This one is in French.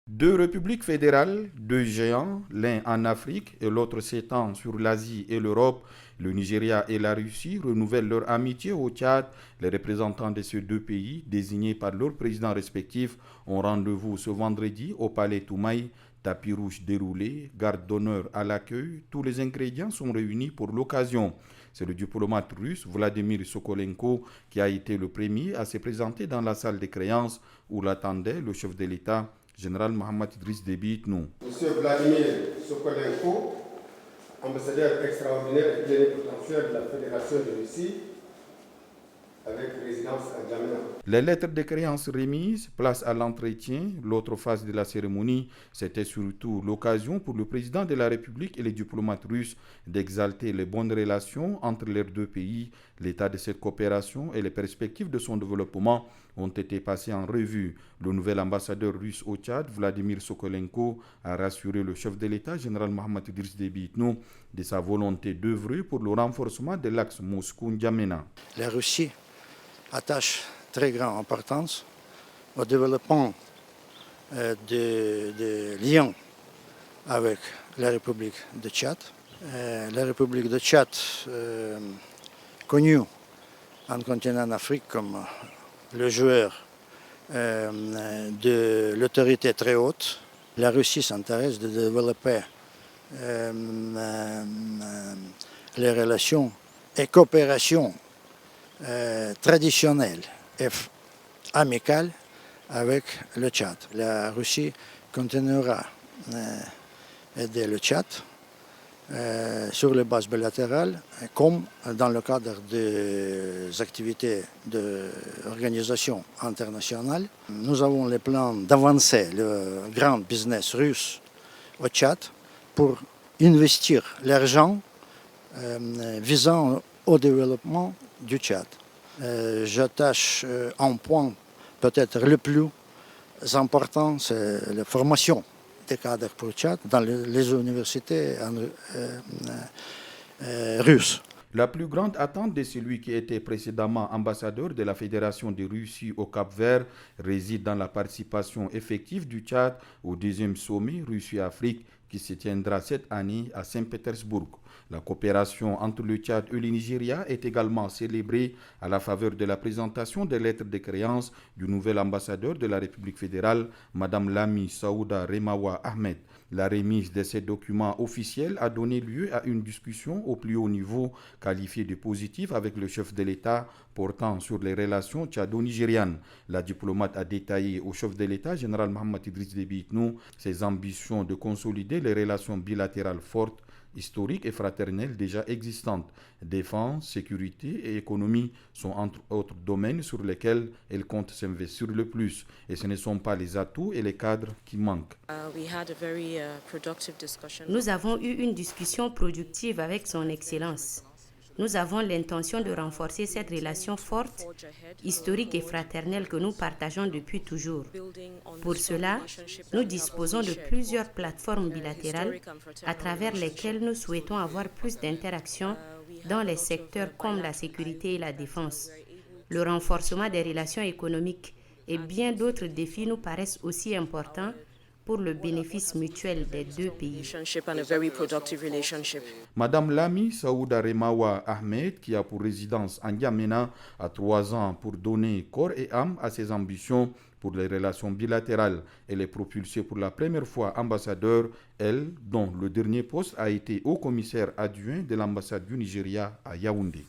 Deux républiques fédérales, deux géants, l'un en Afrique et l'autre s'étend sur l'Asie et l'Europe, le Nigeria et la Russie renouvellent leur amitié au Tchad. Les représentants de ces deux pays, désignés par leurs présidents respectifs, ont rendez-vous ce vendredi au palais Toumaï. Tapis rouge déroulé, garde d'honneur à l'accueil, tous les ingrédients sont réunis pour l'occasion. C'est le diplomate russe Vladimir Sokolenko qui a été le premier à se présenter dans la salle des créances où l'attendait le chef de l'État, général Mohamed Idriss Déby Itno. Monsieur Vladimir Sokolenko, ambassadeur extraordinaire et plénipotentiaire de la Fédération de Russie, avec résidence à Djamena. Les lettres de créance remises, place à l'entretien, l'autre phase de la cérémonie, c'était surtout l'occasion pour le président de la République et les diplomates russes d'exalter les bonnes relations entre les deux pays. L'état de cette coopération et les perspectives de son développement ont été passés en revue. Le nouvel ambassadeur russe au Tchad, Vladimir Sokolenko, a rassuré le chef de l'État, général Mohamed Idriss Déby Itno, de sa volonté d'œuvrer pour le renforcement de l'axe Moscou-N'Djamena. La Russie attache très grande importance au développement des liens avec la République de Tchad. La République de Tchad, connue en continent d'Afrique comme le joueur de l'autorité très haute. La Russie s'intéresse de développer les relations et coopérations traditionnelle et amicale avec le Tchad. La Russie continuera d'aider le Tchad sur les bases bilatérales, comme dans le cadre des activités d'organisation internationale. Nous avons le plan d'avancer le grand business russe au Tchad pour investir l'argent visant au développement du Tchad. J'attache un point peut-être le plus important, c'est la formation des cadres pour le Tchad dans les universités russes. La plus grande attente de celui qui était précédemment ambassadeur de la Fédération de Russie au Cap-Vert réside dans la participation effective du Tchad au deuxième sommet Russie-Afrique qui se tiendra cette année à Saint-Pétersbourg. La coopération entre le Tchad et le Nigeria est également célébrée à la faveur de la présentation des lettres de créance du nouvel ambassadeur de la République fédérale, Mme Lami Saouda Remawa Ahmed. La remise de ces documents officiels a donné lieu à une discussion au plus haut niveau qualifiée de positive avec le chef de l'État portant sur les relations tchado-nigérianes. La diplomate a détaillé au chef de l'État, général Mohamed Idriss Déby Itno, ses ambitions de consolider les relations bilatérales fortes, historiques et fraternelles déjà existantes. Défense, sécurité et économie sont entre autres domaines sur lesquels elle compte s'investir le plus. Et ce ne sont pas les atouts et les cadres qui manquent. Nous avons eu une discussion productive avec son Excellence. Nous avons l'intention de renforcer cette relation forte, historique et fraternelle que nous partageons depuis toujours. Pour cela, nous disposons de plusieurs plateformes bilatérales à travers lesquelles nous souhaitons avoir plus d'interactions dans les secteurs comme la sécurité et la défense. Le renforcement des relations économiques et bien d'autres défis nous paraissent aussi importants pour le bénéfice mutuel des deux pays. Madame Lami Saouda Remawa Ahmed, qui a pour résidence en N'Djamena, a 3 ans pour donner corps et âme à ses ambitions pour les relations bilatérales. Elle est propulsée pour la première fois ambassadeur, elle, dont le dernier poste a été haut commissaire adjoint de l'ambassade du Nigeria à Yaoundé.